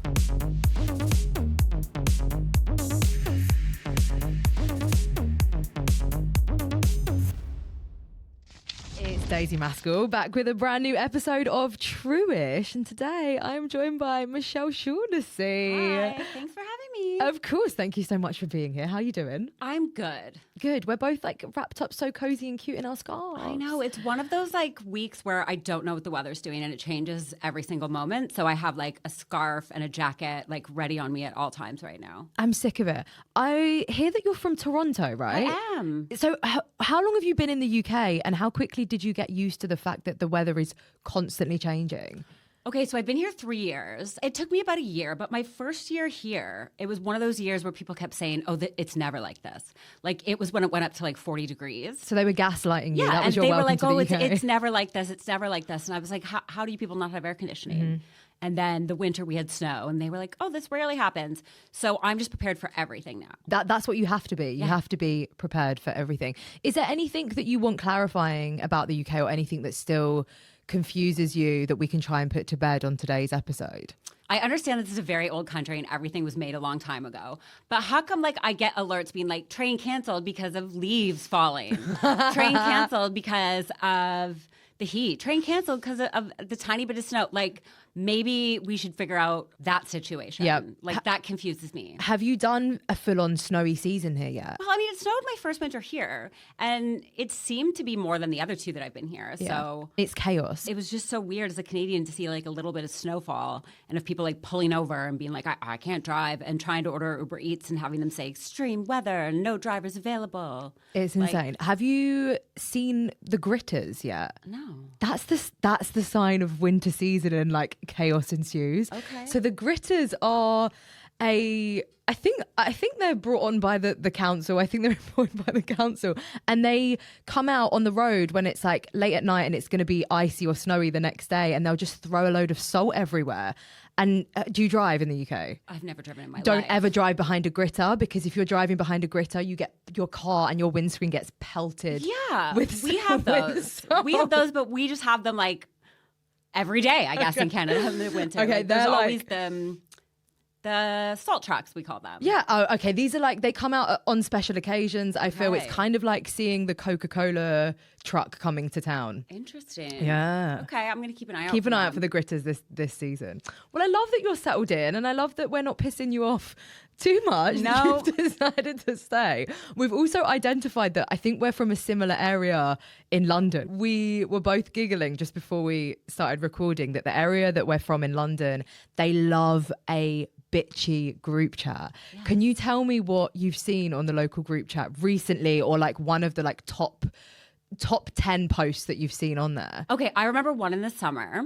It's Daisy Maskell back with a brand new episode of Truish, and today I'm joined by Michelle Shaughnessy. Hi, thanks for having me. Of course, thank you so much for being here. How are you doing? I'm good. Good. We're both like wrapped up so cozy and cute in our scarves. I know, it's one of those like weeks where I don't know what the weather's doing and it changes every single moment. So I have like a scarf and a jacket like ready on me at all times right now. I'm sick of it. I hear that you're from Toronto, right? I am. So how long have you been in the UK, and how quickly did you get used to the fact that the weather is constantly changing? Okay, so I've been here 3 years. It took me about a year, but my first year here, it was one of those years where people kept saying, oh, it's never like this. Like it was when it went up to like 40 degrees. So they were gaslighting you. Yeah, That was and your they were welcome like, to the oh, UK. it's never like this. It's never like this. And I was like, how do you people not have air conditioning? Mm-hmm. And then the winter we had snow, and they were like, oh, this rarely happens. So I'm just prepared for everything now. That's what you have to be. You have to be prepared for everything. Is there anything that you want clarifying about the UK, or anything that still confuses you that we can try and put to bed on today's episode? I understand this is a very old country and everything was made a long time ago. But how come like I get alerts being like train canceled because of leaves falling? Train canceled because of the heat. Train canceled because of the tiny bit of snow. Like maybe we should figure out that situation. Yep. Like that confuses me. Have you done a full-on snowy season here yet? Well, I mean, it snowed my first winter here, and it seemed to be more than the other two that I've been here. Yeah. So It's chaos. it was just so weird as a Canadian to see like a little bit of snowfall, and of people like pulling over and being like, I can't drive, and trying to order Uber Eats and having them say extreme weather, no drivers available. It's Like, insane. Have you seen the gritters yet? No. That's the sign of winter season, and like chaos ensues. Okay. So the gritters are I think they're brought on by the council. I think they're employed by the council, and they come out on the road when it's like late at night and it's going to be icy or snowy the next day, and they'll just throw a load of salt everywhere. And do you drive in the UK? I've never driven in my life. Don't ever drive behind a gritter, because if you're driving behind a gritter, you get your car and your windscreen gets pelted. Yeah, with we have those. We have those, but we just have them like every day, I guess, in Canada in the winter. Okay, like, there's they're always like- the salt trucks, we call them. Yeah. Oh, okay. These are like, they come out on special occasions. I feel it's Okay. kind of like seeing the Coca-Cola truck coming to town. Interesting. Yeah. Okay, I'm gonna keep an eye out. Keep an eye out them. for the gritters this season. Well, I love that you're settled in, and I love that we're not pissing you off too much. No. You've decided to stay. We've also identified that I think we're from a similar area in London. We were both giggling just before we started recording that the area that we're from in London, they love a bitchy group chat. Yes. Can you tell me what you've seen on the local group chat recently, or like one of the like top 10 posts that you've seen on there? Okay, I remember one in the summer.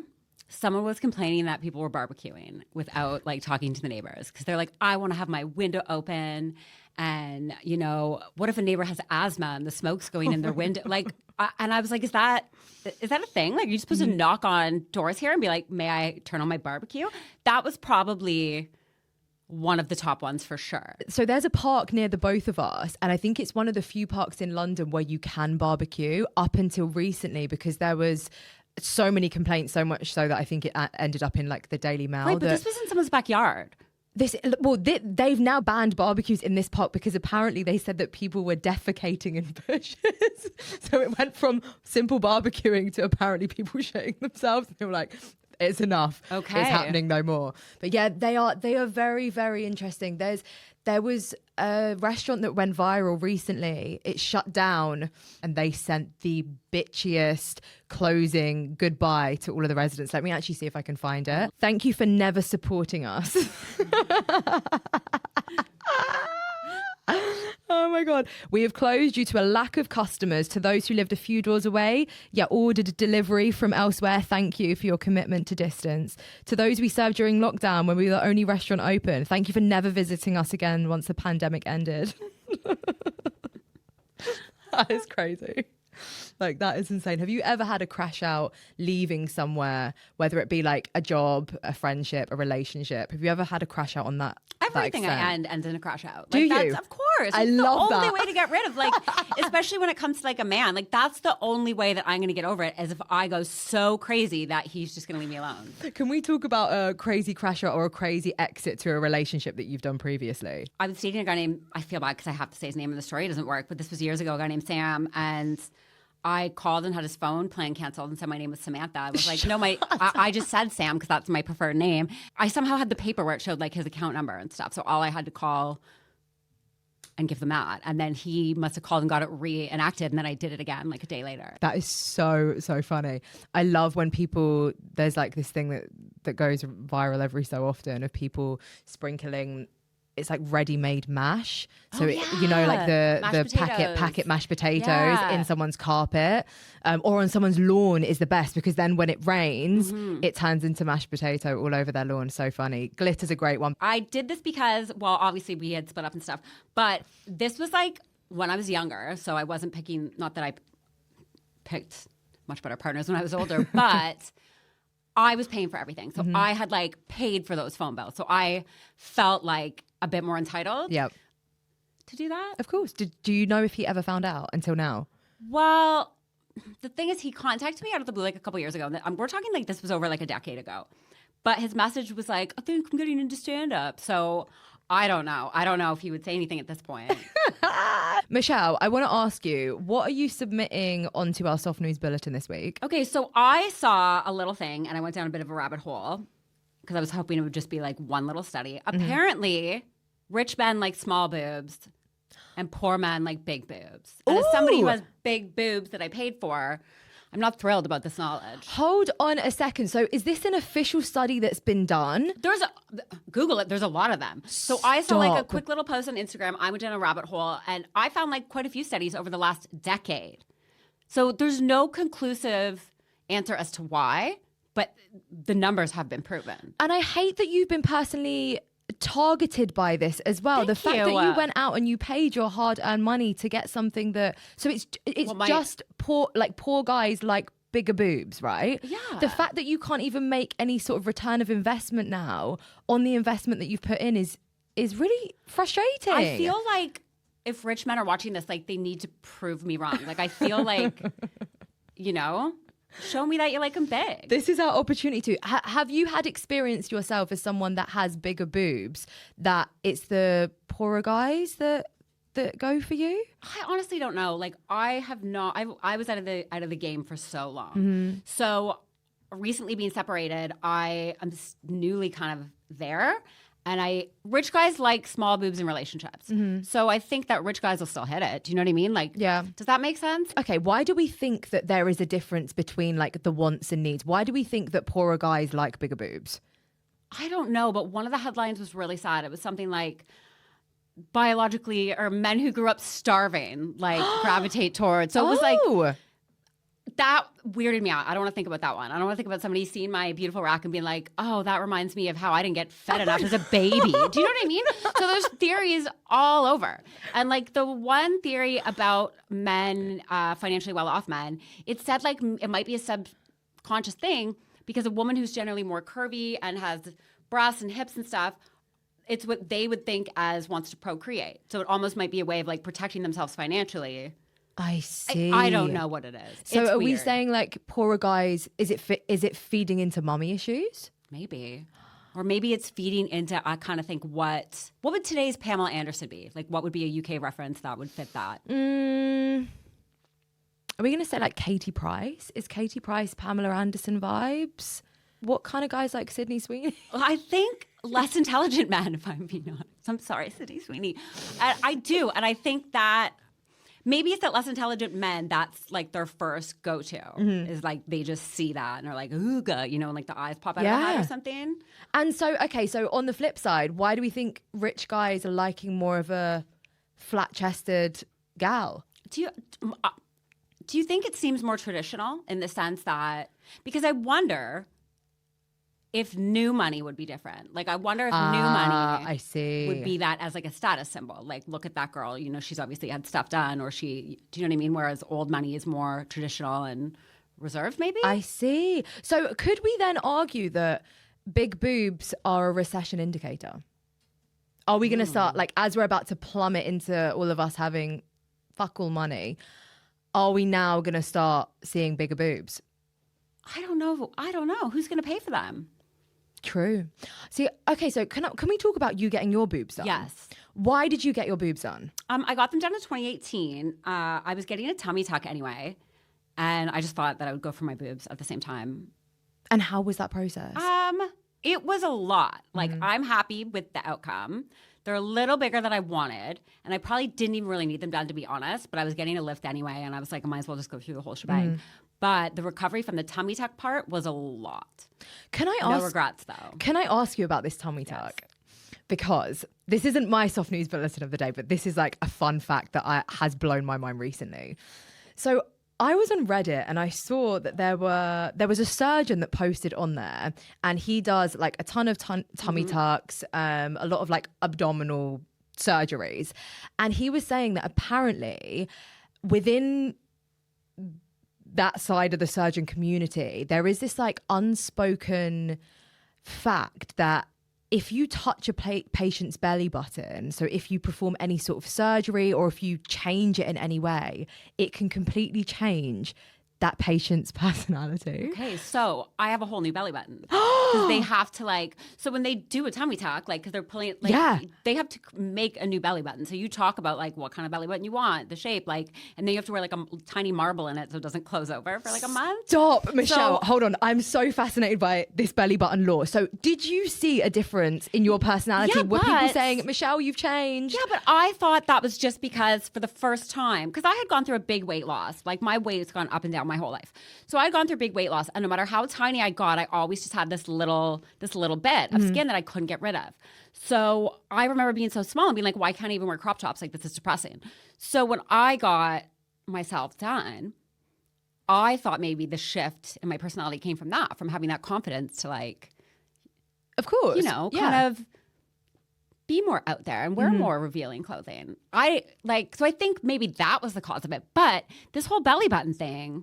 Someone was complaining that people were barbecuing without like talking to the neighbors, because they're like, I want to have my window open, and you know, what if a neighbor has asthma and the smoke's going in their window? Like, and I was like, is that a thing? Like, you're supposed to knock on doors here and be like, may I turn on my barbecue? That was probably one of the top ones for sure. So there's a park near the both of us, and I think it's one of the few parks in London where you can barbecue up until recently, because there was so many complaints, so much so that I think it ended up in like the Daily Mail. Wait, but this was in someone's backyard. They've now banned barbecues in this park because apparently they said that people were defecating in bushes. So it went from simple barbecuing to apparently people shitting themselves. They were like, it's enough. Okay. It's happening no more. But yeah, they are very, very interesting. There was a restaurant that went viral recently. It shut down, and they sent the bitchiest closing goodbye to all of the residents. Let me actually see if I can find it. Thank you for never supporting us. Oh my God. We have closed due to a lack of customers. To those who lived a few doors away, yet ordered delivery from elsewhere, thank you for your commitment to distance. To those we served during lockdown when we were the only restaurant open, thank you for never visiting us again once the pandemic ended. That is crazy. Like, that is insane. Have you ever had a crash out leaving somewhere, whether it be like a job, a friendship, a relationship? Have you ever had a crash out on that? Everything that I extent? ends in a crash out. Do Like, you? Of course. course. I It's love the only that. way to get rid of, like, especially when it comes to like a man. Like, that's the only way that I'm going to get over it, is if I go so crazy that he's just going to leave me alone. Can we talk about a crazy crasher or a crazy exit to a relationship that you've done previously? I was dating a guy named, I feel bad because I have to say his name in the story. It doesn't work, but this was years ago, a guy named Sam. And I called and had his phone plan canceled and said my name was Samantha. I was like, no, I just said Sam because that's my preferred name. I somehow had the paper where it showed like his account number and stuff. So all I had to call and give them that. And then he must have called and got it reenacted. And then I did it again like a day later. That is so funny. I love when people, there's like this thing that goes viral every so often of people sprinkling, it's like ready-made mash. So you know, like the packet mashed potatoes in someone's carpet, or on someone's lawn is the best, because then when it rains, it turns into mashed potato all over their lawn. So funny. Glitter's a great one. I did this because, well, obviously we had split up and stuff, but this was like when I was younger. So I wasn't picking, not that I picked much better partners when I was older, but I was paying for everything. So I had like paid for those phone bills. So I felt like a bit more entitled to do that. Of course. Do you know if he ever found out until now? Well, the thing is, he contacted me out of the blue like a couple years ago. We're talking like this was over like a decade ago. But his message was like, I think I'm getting into stand-up. So I don't know. I don't know if he would say anything at this point. Michelle, I want to ask you, what are you submitting onto our Soft News Bulletin this week? Okay, so I saw a little thing and I went down a bit of a rabbit hole because I was hoping it would just be like one little study. Apparently, rich men like small boobs and poor men like big boobs. And as somebody who has big boobs that I paid for, I'm not thrilled about this knowledge. Hold on a second. So is this an official study that's been done? Google it. There's a lot of them. So I saw like a quick little post on Instagram. I went down a rabbit hole and I found like quite a few studies over the last decade. So there's no conclusive answer as to why, but the numbers have been proven. And I hate that you've been personally targeted by this as well. Thank the fact you. that you went out and you paid your hard-earned money to get something that, so it's just poor guys like bigger boobs, right? Yeah. The fact that you can't even make any sort of return of investment now on the investment that you've put in is really frustrating. I feel like if rich men are watching this, like they need to prove me wrong. Like I feel like, you know, show me that you like them big. This is our opportunity to. Have you had experience yourself as someone that has bigger boobs, that it's the poorer guys that go for you? I honestly don't know. Like I have not. I was out of the game for so long. So recently being separated, I am newly kind of there. And rich guys like small boobs in relationships. So I think that rich guys will still hit it. Do you know what I mean? Like, yeah. Does that make sense? Okay, why do we think that there is a difference between like the wants and needs? Why do we think that poorer guys like bigger boobs? I don't know, but one of the headlines was really sad. It was something like biologically, or men who grew up starving, like gravitate towards. So it was like, that weirded me out. I don't want to think about that one. I don't want to think about somebody seeing my beautiful rack and being like, oh, that reminds me of how I didn't get fed enough as a baby. Do you know what I mean? So there's theories all over. And like the one theory about men, financially well-off men, it said like it might be a subconscious thing because a woman who's generally more curvy and has breasts and hips and stuff, it's what they would think as wants to procreate. So it almost might be a way of like protecting themselves financially. I see. I don't know what it is. So it's are weird. we saying like poorer guys, is it feeding into mummy issues? Maybe. Or maybe it's feeding into, I kind of think, what would today's Pamela Anderson be? Like, what would be a UK reference that would fit that? Are we going to say like Katie Price? Is Katie Price Pamela Anderson vibes? What kind of guys like Sydney Sweeney? Well, I think less intelligent men, if I'm being honest. I'm sorry, Sydney Sweeney. I do. And I think that maybe it's that less intelligent men, that's like their first go-to, is like they just see that and are like, ooga, you know, and like the eyes pop out of their head or something. And so, okay, so on the flip side, why do we think rich guys are liking more of a flat-chested gal? Do you think it seems more traditional in the sense that, because I wonder if new money would be different. Like, I wonder if new money I see. would be that as like a status symbol. Like, look at that girl, you know, she's obviously had stuff done, or do you know what I mean? Whereas old money is more traditional and reserved, maybe? I see. So could we then argue that big boobs are a recession indicator? Are we going to start, like, as we're about to plummet into all of us having fuck all money, are we now going to start seeing bigger boobs? I don't know. Who's going to pay for them? True. See, okay, so can we talk about you getting your boobs done? Yes. Why did you get your boobs done? I got them done in 2018. I was getting a tummy tuck anyway, and I just thought that I would go for my boobs at the same time. And how was that process? It was a lot. Like, I'm happy with the outcome. They're a little bigger than I wanted, and I probably didn't even really need them done, to be honest, but I was getting a lift anyway, and I was like, I might as well just go through the whole shebang. But the recovery from the tummy tuck part was a lot. No regrets, though. Can I ask you about this tummy tuck? Because this isn't my soft news bulletin of the day, but this is like a fun fact that has blown my mind recently. So I was on Reddit and I saw that there was a surgeon that posted on there, and he does like a ton of tummy tucks, a lot of like abdominal surgeries. And he was saying that apparently within that side of the surgeon community, there is this like unspoken fact that if you touch a patient's belly button, so if you perform any sort of surgery or if you change it in any way, it can completely change that patient's personality. Okay, so I have a whole new belly button. Because they have to like, so when they do a tummy tuck, like, because they're pulling it, like, they have to make a new belly button. So you talk about like what kind of belly button you want, the shape, like, and then you have to wear like a tiny marble in it so it doesn't close over for like a month. Stop, Michelle. Hold on. I'm so fascinated by this belly button law. So did you see a difference in your personality? Yeah, Were people saying, Michelle, you've changed? Yeah, but I thought that was just because for the first time, because I had gone through a big weight loss. Like, my weight has gone up and down my whole life. So I'd gone through big weight loss, and no matter how tiny I got, I always just had this little bit of skin that I couldn't get rid of. So I remember being so small and being like, why can't I even wear crop tops? Like, this is depressing. So when I got myself done, I thought maybe the shift in my personality came from that, from having that confidence to like, of course, kind of be more out there and wear more revealing clothing. So I think maybe that was the cause of it. But this whole belly button thing,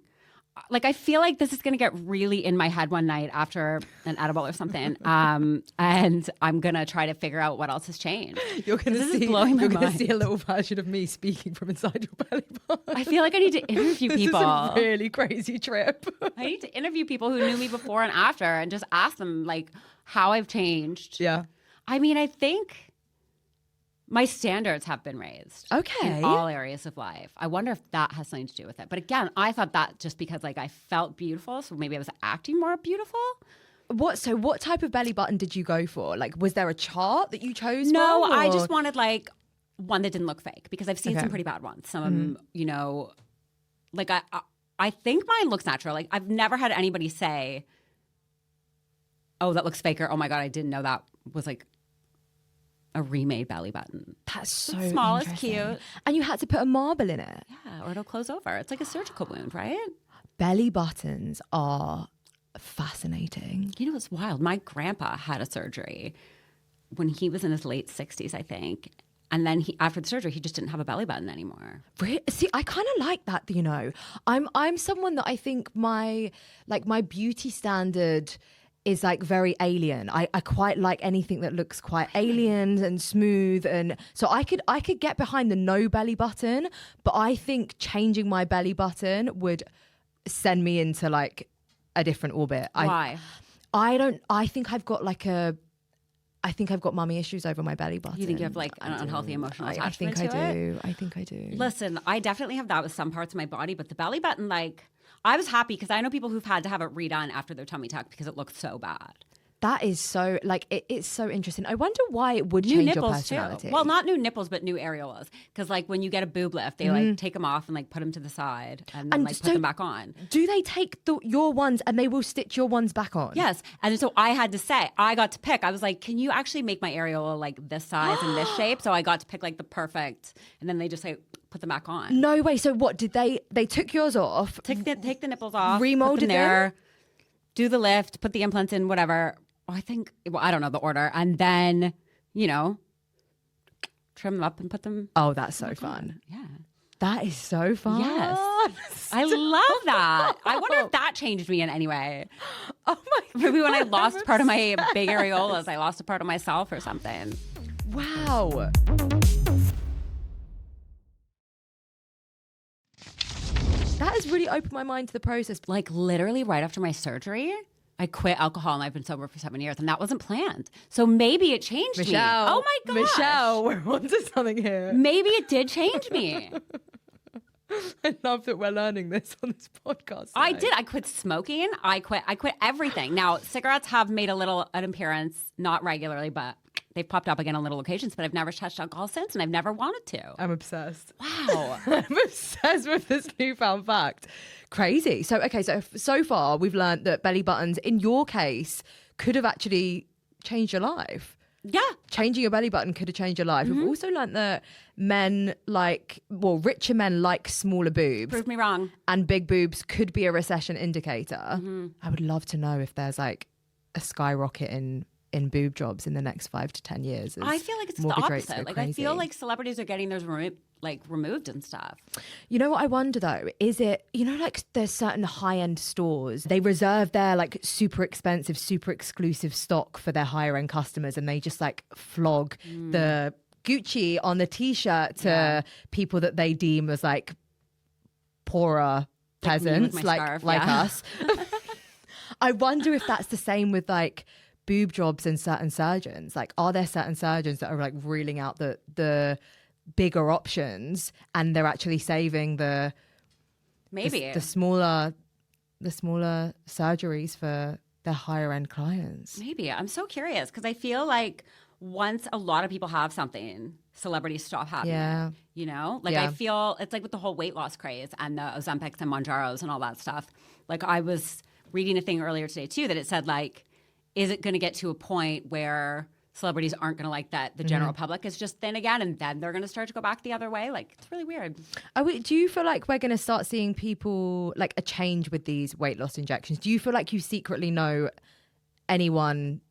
like, I feel like this is going to get really in my head one night after an edible or something. And I'm going to try to figure out what else has changed. You're going to see a little version of me speaking from inside your belly button. I feel like I need to interview people. This is a really crazy trip. I need to interview people who knew me before and after and just ask them, like, how I've changed. Yeah. I mean, I think my standards have been raised. Okay. In all areas of life. I wonder if that has something to do with it. But again, I thought that just because like I felt beautiful, so maybe I was acting more beautiful. So what type of belly button did you go for? Like, was there a chart that you chose No, from, I just wanted like one that didn't look fake, because I've seen Okay. some pretty bad ones. Some, like I think mine looks natural. Like, I've never had anybody say, oh, that looks fake, or oh my God, I didn't know that was like a remade belly button. That's so small, it's interesting. cute. And you had to put a marble in it. Yeah, or it'll close over. It's like a surgical wound, right? Belly buttons are fascinating. You know what's wild? My grandpa had a surgery when he was in his late 60s, I think. And then after the surgery, he just didn't have a belly button anymore. Really? See, I kind of like that, you know. I'm someone that I think my beauty standard is like very alien. I quite like anything that looks quite alien and smooth, and so I could get behind the no belly button, but I think changing my belly button would send me into like a different orbit. Why? I think I've got mummy issues over my belly button. You think you have like an unhealthy emotional attachment to it? I think I do. Listen, I definitely have that with some parts of my body, but the belly button, like, I was happy because I know people who've had to have it redone after their tummy tuck because it looked so bad. That is so, like, it's so interesting. I wonder why it would change your personality. Too. Well, not new nipples, but new areolas. Because, like, when you get a boob lift, they, like, take them off and, like, put them to the side and then, like, put them back on. Do they take your ones and they will stitch your ones back on? Yes. And so I had to say, I got to pick. I was like, can you actually make my areola, like, this size and this shape? So I got to pick, like, the perfect. And then they just, like, put them back on. No way. So what, did they took yours off? Take the nipples off. Remolded them there. Do the lift. Put the implants in, whatever. I don't know the order. And then, trim them up and put them. Oh, that's so fun. Yeah. That is so fun. Yes. I love that. I wonder if that changed me in any way. Oh my God. Maybe when I lost part of my big areolas, I lost a part of myself or something. Wow. That has really opened my mind to the process. Like literally right after my surgery, I quit alcohol and I've been sober for 7 years, and that wasn't planned. So maybe it changed me. Michelle. Oh my gosh. Michelle, we're onto something here. Maybe it did change me. I love that we're learning this on this podcast. I today. did. I quit smoking. I quit everything. Now, cigarettes have made an appearance, not regularly, but they've popped up again on little occasions, but I've never touched alcohol since, and I've never wanted to. I'm obsessed. Wow. I'm obsessed with this newfound fact. Crazy. So far we've learned that belly buttons, in your case, could have actually changed your life. Yeah. Changing your belly button could have changed your life. We've also learned that richer men like smaller boobs. Prove me wrong. And big boobs could be a recession indicator. I would love to know if there's like a skyrocket in boob jobs in the next 5 to 10 years. I feel like it's the opposite. Like, I feel like celebrities are getting theirs removed and stuff. You know what I wonder though? Is it, like there's certain high-end stores, they reserve their like super expensive, super exclusive stock for their higher end customers, and they just like flog the Gucci on the t-shirt to people that they deem as like poorer peasants like us. I wonder if that's the same with like boob jobs and certain surgeons. Like, are there certain surgeons that are like reeling out the bigger options, and they're actually saving the smaller surgeries for their higher end clients? Maybe. I'm so curious because I feel like once a lot of people have something, celebrities stop having it. I feel it's like with the whole weight loss craze and the Ozempics and Mounjaros and all that stuff. Like, I was reading a thing earlier today too that it said like, is it going to get to a point where celebrities aren't going to like that the general public is just thin again, and then they're going to start to go back the other way? Like, it's really weird. Do you feel like we're going to start seeing people, like a change with these weight loss injections? Do you feel like you secretly know anyone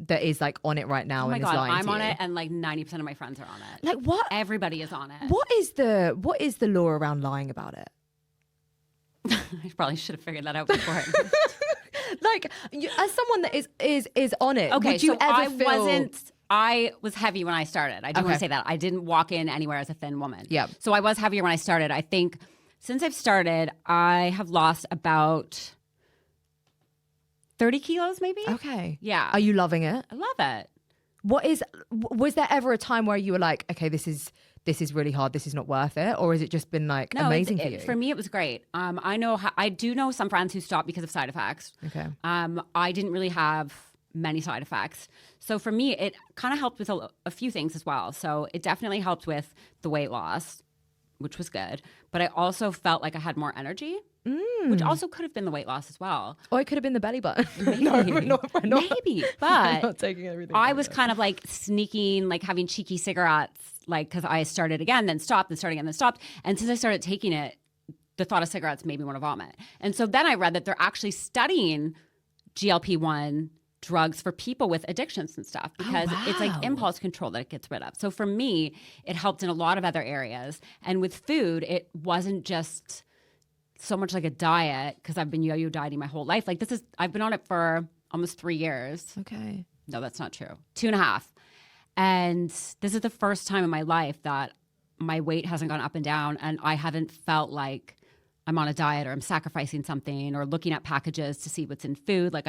that is like on it right now? Oh my and God, is lying I'm to on you? it, and like 90% of my friends are on it. Like, what? Everybody is on it. What is the law around lying about it? I probably should have figured that out before. Like, as someone that is on it, Okay, would you so ever feel... I was heavy when I started. I do want to say that. I didn't walk in anywhere as a thin woman. Yeah. So I was heavier when I started. I think since I've started, I have lost about 30 kilos maybe. Okay. Yeah. Are you loving it? I love it. Was there ever a time where you were like, okay, this is really hard, this is not worth it? Or has it just been like amazing for you? For me, it was great. I do know some friends who stopped because of side effects. Okay. I didn't really have many side effects. So for me, it kind of helped with a few things as well. So it definitely helped with the weight loss, which was good. But I also felt like I had more energy, which also could have been the weight loss as well. Or it could have been the belly button. Maybe. Maybe. But I'm not taking everything. I was kind of like sneaking, like having cheeky cigarettes, like because I started again, then stopped, then started again, then stopped. And since I started taking it, the thought of cigarettes made me want to vomit. And so then I read that they're actually studying GLP-1 drugs for people with addictions and stuff because it's like impulse control that it gets rid of. So for me, it helped in a lot of other areas. And with food, it wasn't just so much like a diet because I've been yo-yo dieting my whole life. Like I've been on it for almost 3 years. Okay. No, that's not true. 2.5. And this is the first time in my life that my weight hasn't gone up and down and I haven't felt like I'm on a diet or I'm sacrificing something or looking at packages to see what's in food. Like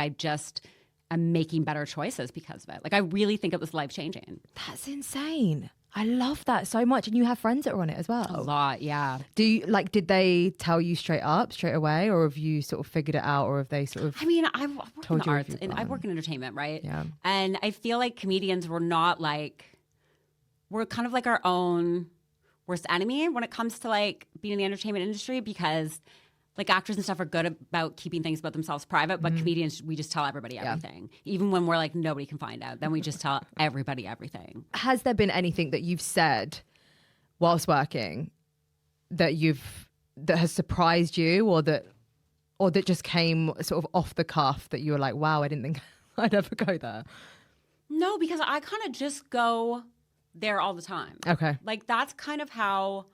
I'm making better choices because of it. Like, I really think it was life-changing. That's insane. I love that so much. And you have friends that are on it as well. A lot, yeah. Did they tell you straight away, or have you sort of figured it out, or have they sort of... I mean, I work in the arts and I work in entertainment, right? Yeah. And I feel like comedians we're kind of like our own worst enemy when it comes to like being in the entertainment industry because like actors and stuff are good about keeping things about themselves private, but comedians, we just tell everybody everything. Even when we're like, nobody can find out, then we just tell everybody everything. Has there been anything that you've said whilst working that has surprised you or that just came sort of off the cuff that you were like, wow, I didn't think I'd ever go there? No, because I kind of just go there all the time. Okay. Like that's kind of how...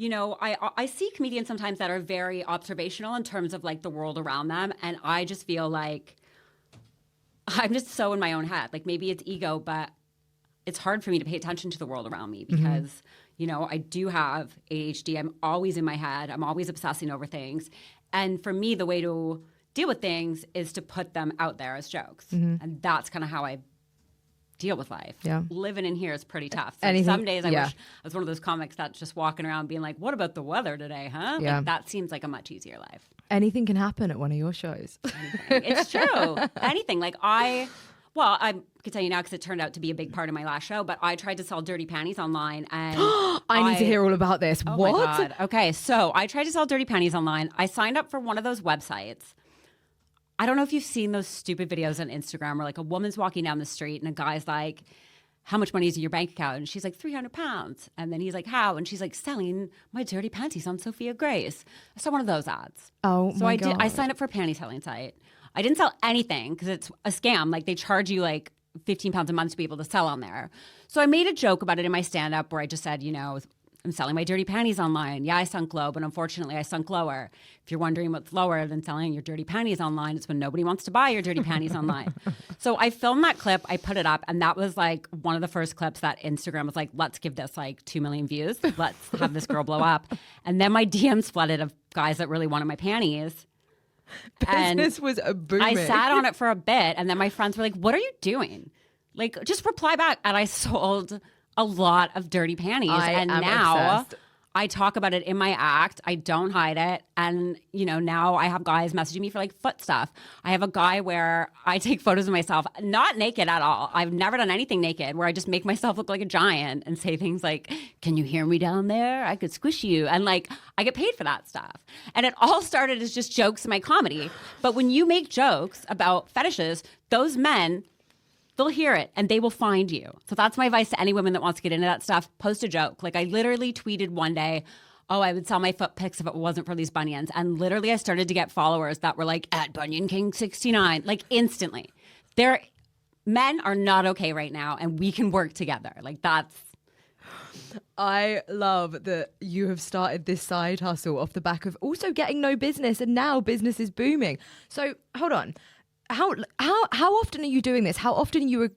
I see comedians sometimes that are very observational in terms of like the world around them. And I just feel like I'm just so in my own head. Like maybe it's ego, but it's hard for me to pay attention to the world around me because, you know, I do have ADHD. I'm always in my head. I'm always obsessing over things. And for me, the way to deal with things is to put them out there as jokes. And that's kind of how I deal with life. Yeah. Living in here is pretty tough. So some days I wish I was one of those comics that's just walking around being like, what about the weather today, huh? Yeah. Like, that seems like a much easier life. Anything can happen at one of your shows. It's true. Anything. Like I could tell you now because it turned out to be a big part of my last show, but I tried to sell dirty panties online and I need to hear all about this. Oh what? my God. Okay, so I tried to sell dirty panties online. I signed up for one of those websites. I don't know if you've seen those stupid videos on Instagram where like a woman's walking down the street and a guy's like, how much money is in your bank account? And she's like, 300 pounds. And then he's like, how? And she's like, selling my dirty panties on Sophia Grace. I saw one of those ads. Oh, so my God. I signed up for a panty selling site. I didn't sell anything because it's a scam. Like they charge you like 15 pounds a month to be able to sell on there. So I made a joke about it in my stand-up where I just said, you know, I'm selling my dirty panties online. Yeah, I sunk low, but unfortunately I sunk lower. If you're wondering what's lower than selling your dirty panties online, it's when nobody wants to buy your dirty panties online. So I filmed that clip, I put it up, and that was like one of the first clips that Instagram was like, let's give this like 2 million views. Let's have this girl blow up. And then my DMs flooded of guys that really wanted my panties. Business was a booming. I sat on it for a bit, and then my friends were like, what are you doing? Like, just reply back. And I sold a lot of dirty panties. And now obsessed. I talk about it in my act. I don't hide it. And, you know, now I have guys messaging me for like foot stuff. I have a guy where I take photos of myself, not naked at all. I've never done anything naked, where I just make myself look like a giant and say things like, can you hear me down there? I could squish you. And like, I get paid for that stuff. And it all started as just jokes in my comedy. But when you make jokes about fetishes, those men, they'll hear it and they will find you. So that's my advice to any woman that wants to get into that stuff. Post a joke. Like I literally tweeted one day, oh, I would sell my foot pics if it wasn't for these bunions. And literally I started to get followers that were like, at Bunion King 69, like instantly. Men are not okay right now and we can work together. Like that's... I love that you have started this side hustle off the back of also getting no business, and now business is booming. So hold on. How often are you doing this? How often are you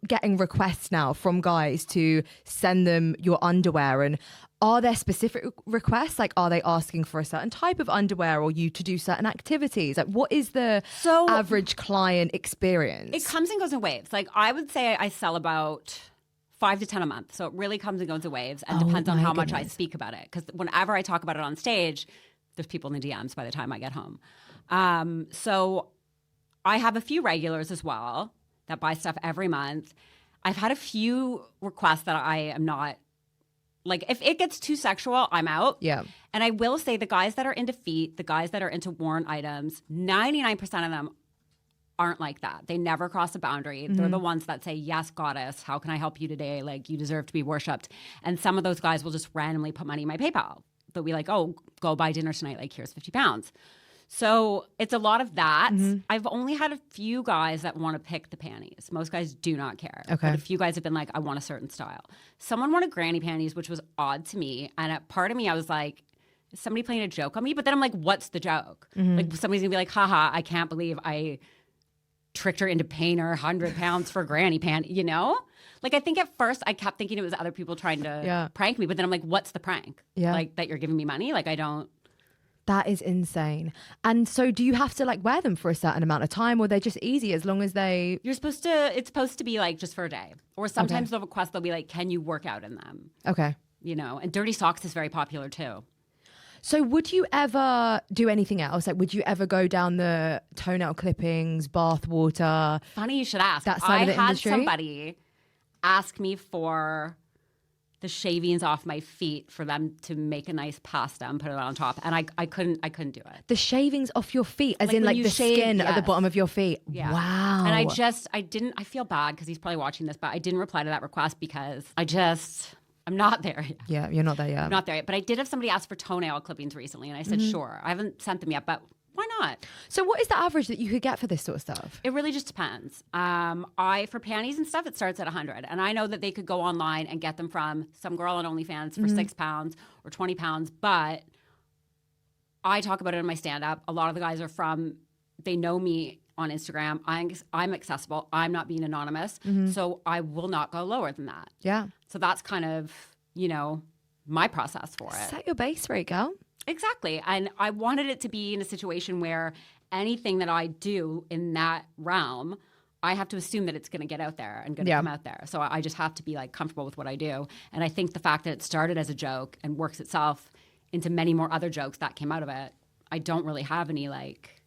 getting requests now from guys to send them your underwear? And are there specific requests? Like, are they asking for a certain type of underwear or you to do certain activities? Like, what is the average client experience? It comes and goes in waves. Like, I would say I sell about 5 to 10 a month. So it really comes and goes in waves and depends on how much I speak about it. Because whenever I talk about it on stage, there's people in the DMs by the time I get home. So I have a few regulars as well that buy stuff every month. I've had a few requests that I am not, like, if it gets too sexual, I'm out. Yeah. And I will say the guys that are into feet, the guys that are into worn items, 99% of them aren't like that. They never cross a boundary. Mm-hmm. They're the ones that say, yes, goddess, how can I help you today? Like, you deserve to be worshipped. And some of those guys will just randomly put money in my PayPal. They'll be like, oh, go buy dinner tonight. Like, here's 50 pounds. So it's a lot of that. Mm-hmm. I've only had a few guys that want to pick the panties. Most guys do not care. Okay. But a few guys have been like, I want a certain style. Someone wanted granny panties, which was odd to me. And at part of me, I was like, is somebody playing a joke on me? But then I'm like, what's the joke? Mm-hmm. Like somebody's going to be like, haha, I can't believe I tricked her into paying her 100 pounds for granny panties, you know? Like, I think at first I kept thinking it was other people trying to prank me. But then I'm like, what's the prank? Yeah. Like, that you're giving me money? Like, I don't. That is insane. And so do you have to like wear them for a certain amount of time, or they're just easy as long as they... It's supposed to be like just for a day. Or sometimes they'll request, they'll be like, can you work out in them? Okay. You know, and dirty socks is very popular too. So would you ever do anything else? Like, would you ever go down the toenail clippings, bath water? Funny you should ask. That side of the industry? I had somebody ask me for the shavings off my feet for them to make a nice pasta and put it on top, and I couldn't do it. The shavings off your feet, as like in like the skin at the bottom of your feet. Yeah. Wow. And I feel bad because he's probably watching this, but I didn't reply to that request because I'm not there yet. Yeah, you're not there yet. I'm not there yet. But I did have somebody ask for toenail clippings recently, and I said, sure. I haven't sent them yet, but why not? So what is the average that you could get for this sort of stuff? It really just depends. For panties and stuff, it starts at 100. And I know that they could go online and get them from some girl on OnlyFans for 6 pounds or 20 pounds. But I talk about it in my stand-up. A lot of the guys they know me on Instagram. I'm accessible. I'm not being anonymous. So I will not go lower than that. Yeah. So that's kind of, my process for it. Set your base rate, girl. Exactly. And I wanted it to be in a situation where anything that I do in that realm, I have to assume that it's going to get out there and going to come out there. So I just have to be like comfortable with what I do. And I think the fact that it started as a joke and works itself into many more other jokes that came out of it, I don't really have any like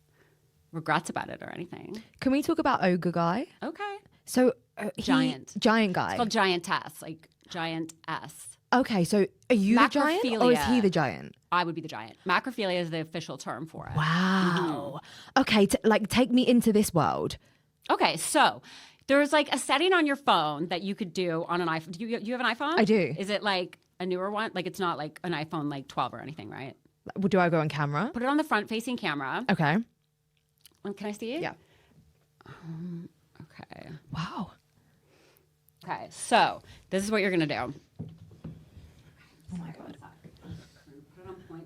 regrets about it or anything. Can we talk about Ogre Guy? Okay. So Giant guy. It's called Giantess, like Giantess. Okay, so are you the giant or is he the giant? I would be the giant. Macrophilia is the official term for it. Wow. Okay, take me into this world. Okay, so there's like a setting on your phone that you could do on an iPhone. Do you have an iPhone? I do. Is it like a newer one? Like it's not like an iPhone like 12 or anything, right? Do I go on camera? Put it on the front-facing camera. Okay. Can I see it? Yeah. Okay. Wow. Okay, so this is what you're going to do. Oh my God. Put it on 0.5.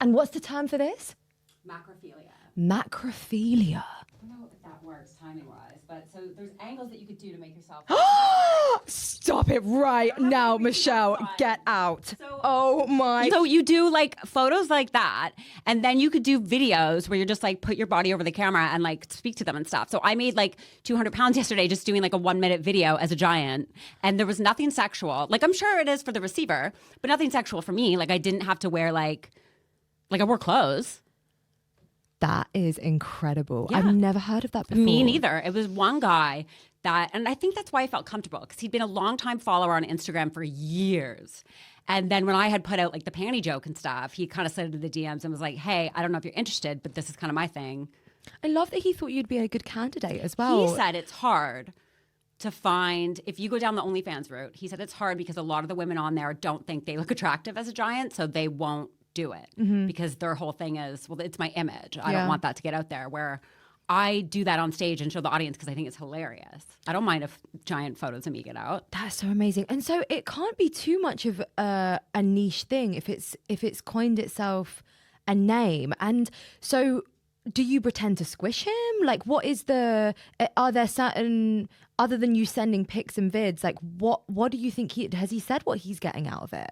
And what's the term for this? Macrophilia. Macrophilia. I don't know if that works timing-wise, but so there's angles that you could do to make yourself... Stop it right now, Michelle. Get out. So, oh my. So you do like photos like that, and then you could do videos where you're just like put your body over the camera and like speak to them and stuff. So I made like 200 pounds yesterday just doing like a 1-minute video as a giant, and there was nothing sexual. Like I'm sure it is for the receiver, but nothing sexual for me. Like I didn't have to wear like I wore clothes. That is incredible. Yeah. I've never heard of that before. Me neither. It was one guy that, and I think that's why I felt comfortable because he'd been a longtime follower on Instagram for years. And then when I had put out like the panty joke and stuff, he kind of slid into the DMs and was like, hey, I don't know if you're interested, but this is kind of my thing. I love that he thought you'd be a good candidate as well. He said it's hard to find, if you go down the OnlyFans route, he said it's hard because a lot of the women on there don't think they look attractive as a giant, so they won't do it because their whole thing is, well, it's my image. I don't want that to get out there. Where I do that on stage and show the audience because I think it's hilarious. I don't mind if giant photos of me get out. That's so amazing. And so it can't be too much of a niche thing if it's coined itself a name. And so do you pretend to squish him? Like what is are there certain, other than you sending pics and vids, like what do you think has he said what he's getting out of it?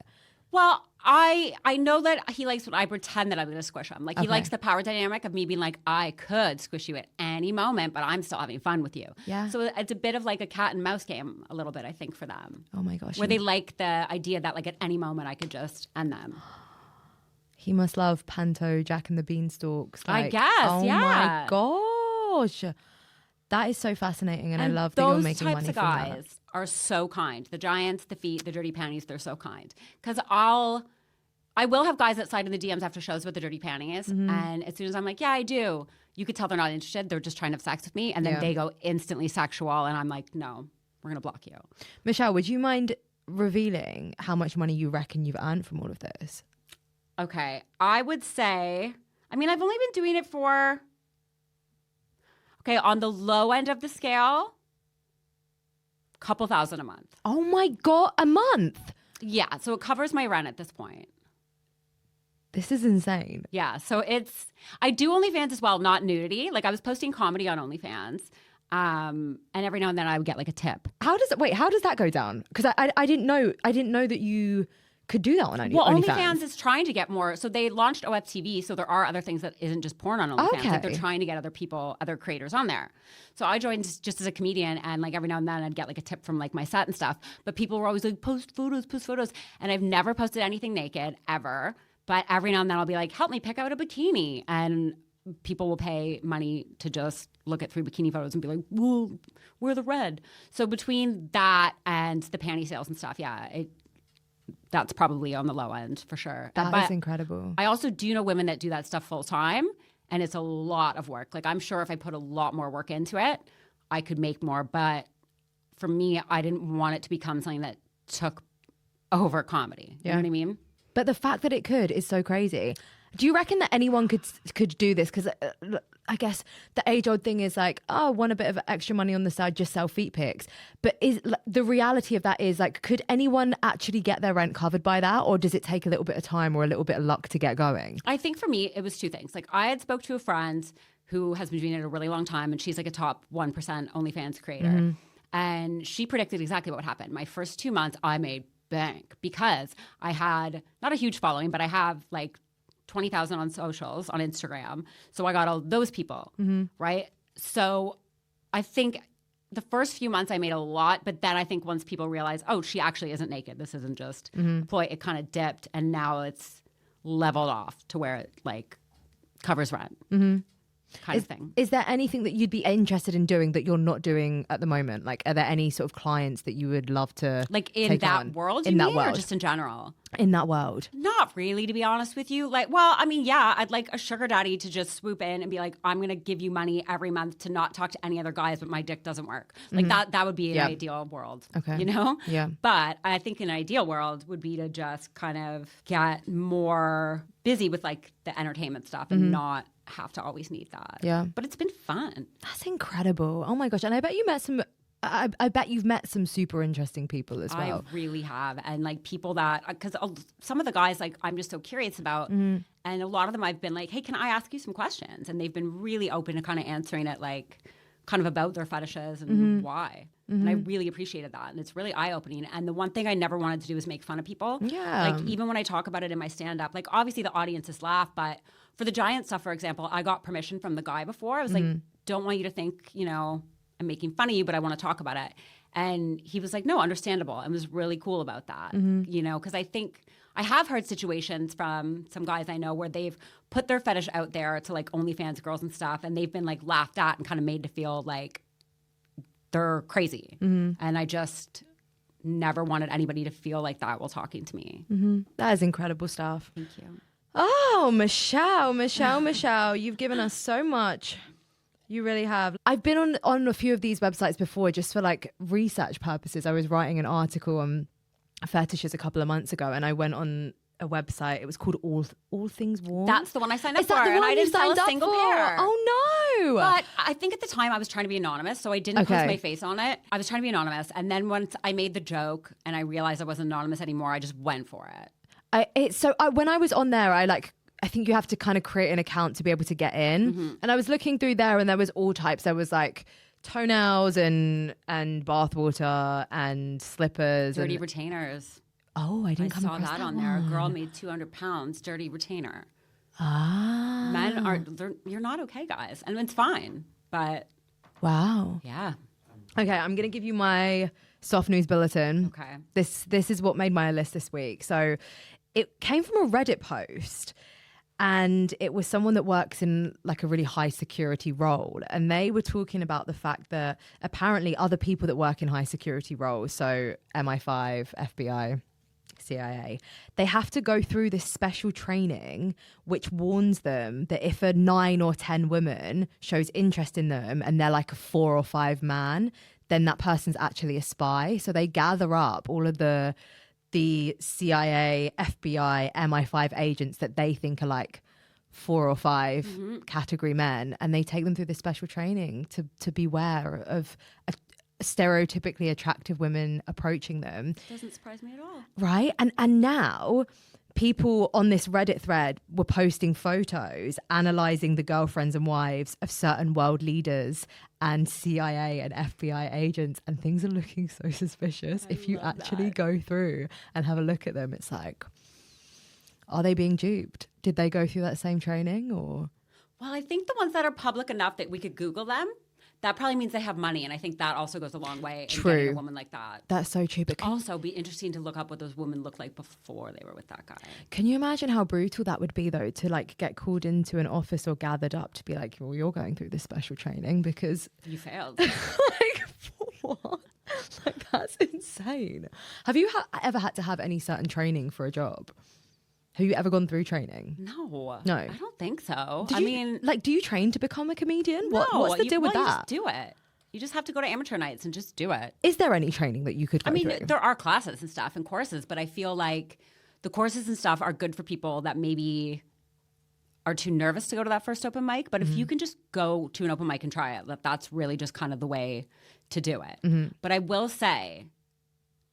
Well, I know that he likes when I pretend that I'm going to squish him. Like he likes the power dynamic of me being like, I could squish you at any moment, but I'm still having fun with you. Yeah. So it's a bit of like a cat and mouse game a little bit, I think, for them. Oh my gosh. Where they like the idea that like at any moment I could just end them. He must love Panto, Jack and the Beanstalks. I guess, oh yeah. my gosh. That is so fascinating, and I love that you're making money from that. Those types of guys are so kind. The giants, the feet, the dirty panties, they're so kind. Because I will have guys that slide in the DMs after shows with the dirty panties, and as soon as I'm like, yeah, I do, you could tell they're not interested. They're just trying to have sex with me, and then they go instantly sexual, and I'm like, no, we're going to block you. Michelle, would you mind revealing how much money you reckon you've earned from all of this? Okay, I would say, I mean, I've only been doing it for... Okay, on the low end of the scale, a couple thousand a month. Oh my God, a month? Yeah, so it covers my rent at this point. This is insane. Yeah, so I do OnlyFans as well, not nudity. Like I was posting comedy on OnlyFans, and every now and then I would get like a tip. How does that go down? Because I didn't know that you could do that on OnlyFans. Well, OnlyFans is trying to get more. So they launched OFTV, so there are other things that isn't just porn on OnlyFans. Okay. Like they're trying to get other creators on there. So I joined just as a comedian, and like every now and then I'd get like a tip from like my set and stuff. But people were always like, post photos. And I've never posted anything naked ever. But every now and then I'll be like, help me pick out a bikini. And people will pay money to just look at 3 bikini photos and be like, well, wear the red. So between that and the panty sales and stuff, that's probably on the low end for sure. That is incredible. I also do know women that do that stuff full time, and it's a lot of work. Like I'm sure if I put a lot more work into it, I could make more. But for me, I didn't want it to become something that took over comedy. You know what I mean? But the fact that it could is so crazy. Do you reckon that anyone could do this? Because I guess the age-old thing is like, oh, want a bit of extra money on the side, just sell feet pics. But is the reality of that is like, could anyone actually get their rent covered by that, or does it take a little bit of time or a little bit of luck to get going? I think for me, it was 2 things. Like I had spoke to a friend who has been doing it a really long time, and she's like a top 1% OnlyFans creator. And she predicted exactly what would happen. My first 2 months, I made bank because I had not a huge following, but I have like 20,000 on socials, on Instagram. So I got all those people, right? So I think the first few months I made a lot, but then I think once people realize, oh, she actually isn't naked, this isn't just a ploy, it kind of dipped, and now it's leveled off to where it like covers rent. Kind of thing. Is there anything that you'd be interested in doing that you're not doing at the moment? Like, are there any sort of clients that you would love to like in take that on? world, in you that mean, world, or just in general? In that world, Not really, to be honest with you. Like, well, I mean, yeah, I'd like a sugar daddy to just swoop in and be like, I'm gonna give you money every month to not talk to any other guys, but my dick doesn't work. Like that would be an ideal world. Okay. You know? Yeah. But I think an ideal world would be to just kind of get more busy with like the entertainment stuff and not have to always need that. Yeah. But it's been fun. That's incredible. Oh my gosh. And I bet you met some, I bet you've met some super interesting people as well. I really have. And like people that, because some of the guys like I'm just so curious about, and a lot of them I've been like, hey, can I ask you some questions? And they've been really open to kind of answering it, like kind of about their fetishes and why. And I really appreciated that. And it's really eye-opening. And the one thing I never wanted to do was make fun of people. Yeah. Like even when I talk about it in my stand-up, like obviously the audiences laugh, but for the giant stuff, for example, I got permission from the guy before. I was like, don't want you to think, you know, I'm making fun of you, but I want to talk about it. And he was like, no, understandable. And was really cool about that, you know, because I think I have heard situations from some guys I know where they've put their fetish out there to like OnlyFans girls and stuff, and they've been like laughed at and kind of made to feel like they're crazy. And I just never wanted anybody to feel like that while talking to me. That is incredible stuff. Thank you. Oh, Michelle, you've given us so much. You really have. I've been on a few of these websites before just for like research purposes. I was writing an article on fetishes a couple of months ago, and I went on a website. It was called All Things Warm. That's the one I signed up Is for, that the and one I you didn't sell signed a up single for? pair. Oh no! But I think at the time I was trying to be anonymous, so I didn't post my face on it. I was trying to be anonymous, and then once I made the joke and I realized I wasn't anonymous anymore, I just went for it. When I was on there, I think you have to kind of create an account to be able to get in. And I was looking through there, and there was all types. There was like toenails and bathwater and slippers. Dirty retainers. Oh, I didn't come across that on one. there. A girl made 200 pounds dirty retainer. Ah. Men you're not okay, guys. And it's fine. But wow. yeah. Okay, I'm going to give you my soft news bulletin. Okay. This is what made my list this week. So it came from a Reddit post, and it was someone that works in like a really high security role. And they were talking about the fact that apparently other people that work in high security roles, so MI5, FBI, CIA, they have to go through this special training which warns them that if a 9 or 10 woman shows interest in them and they're like a 4 or 5 man, then that person's actually a spy. So they gather up all of the CIA, FBI, MI5 agents that they think are like 4 or 5 category men, and they take them through this special training to beware of stereotypically attractive women approaching them. Doesn't surprise me at all. Right? And now people on this Reddit thread were posting photos analyzing the girlfriends and wives of certain world leaders and CIA and FBI agents, and things are looking so suspicious. If you actually go through and have a look at them, it's like, are they being duped? Did they go through that same training? Or well, I think the ones that are public enough that we could Google them, that probably means they have money, and I think that also goes a long way in getting a woman like that. That's so true. But also be interesting to look up what those women looked like before they were with that guy. Can you imagine how brutal that would be, though, to like get called into an office or gathered up to be like, well, you're going through this special training because you failed. Like, what? Like, that's insane. Have you ever had to have any certain training for a job? Have you ever gone through training? No. I don't think so. Do you train to become a comedian? No, What's the deal with that? You just do it. You just have to go to amateur nights and just do it. Is there any training that you could go through? There are classes and stuff and courses, but I feel like the courses and stuff are good for people that maybe are too nervous to go to that first open mic. But if you can just go to an open mic and try it, that's really just kind of the way to do it. But I will say,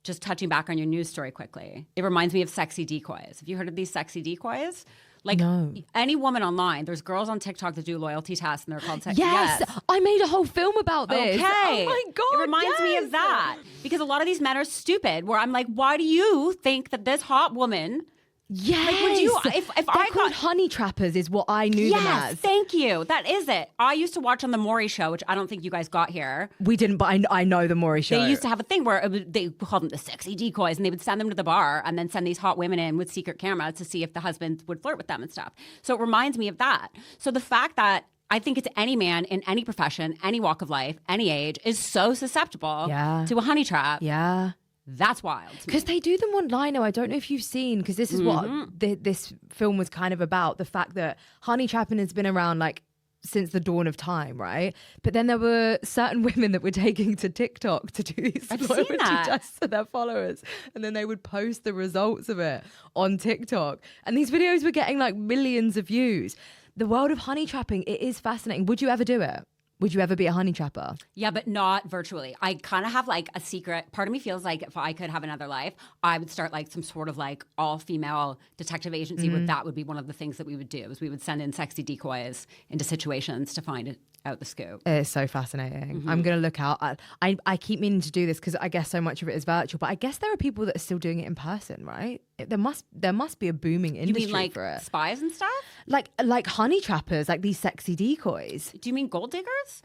just touching back on your news story quickly, it reminds me of sexy decoys. Have you heard of these sexy decoys? Like No. any woman online, there's girls on TikTok that do loyalty tests and they're called sex. Yes, I made a whole film about this. Okay. Oh my God. It reminds me of that. Because a lot of these men are stupid where I'm like, why do you think that this hot woman... Yes. Like, would you, if They're I called got... honey trappers is what I knew them Yes, as. thank you. That is it. I used to watch on the Maury Show, which I don't think you guys got here. We didn't, but I know the Maury Show. They used to have a thing where they called them the sexy decoys, and they would send them to the bar and then send these hot women in with secret cameras to see if the husband would flirt with them and stuff. So it reminds me of that. So the fact that I think it's any man in any profession, any walk of life, any age is so susceptible to a honey trap. Yeah. That's wild. Because they do them online now. I don't know if you've seen, because this is what this film was kind of about, the fact that honey trapping has been around like since the dawn of time, right? But then there were certain women that were taking to TikTok to do these loyalty tests for their followers. And then they would post the results of it on TikTok. And these videos were getting like millions of views. The world of honey trapping, it is fascinating. Would you ever do it? Would you ever be a honey trapper? Yeah, but not virtually. I kind of have like a secret. Part of me feels like if I could have another life, I would start like some sort of like all-female detective agency where that would be one of the things that we would do is we would send in sexy decoys into situations to find out the scoop. It's so fascinating. I'm going to look out. I keep meaning to do this because I guess so much of it is virtual, but I guess there are people that are still doing it in person, right? There must be a booming industry You mean like for it. spies and stuff? Like honey trappers, like these sexy decoys. Do you mean gold diggers?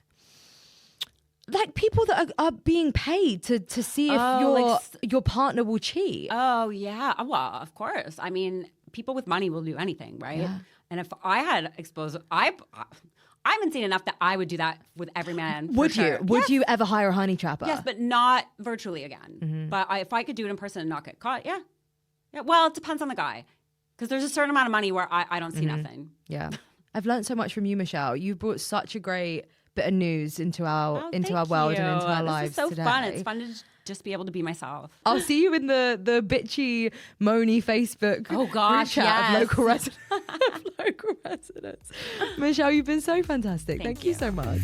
Like people that are being paid to see if your partner will cheat. Oh, yeah. Well, of course. I mean, people with money will do anything, right? Yeah. And if I had exposed... I haven't seen enough that I would do that with every man. Would you? Would you ever hire a honey trapper? Yes, but not virtually again. But if I could do it in person and not get caught, yeah. Well, it depends on the guy. Because there's a certain amount of money where I don't see nothing. Yeah. I've learned so much from you, Michelle. You brought such a great bit of news into our world and into our lives. This is so today. fun. It's fun to just be able to be myself. I'll see you in the bitchy, moany Facebook group chat of local residents. Michelle, you've been so fantastic. Thank you so much.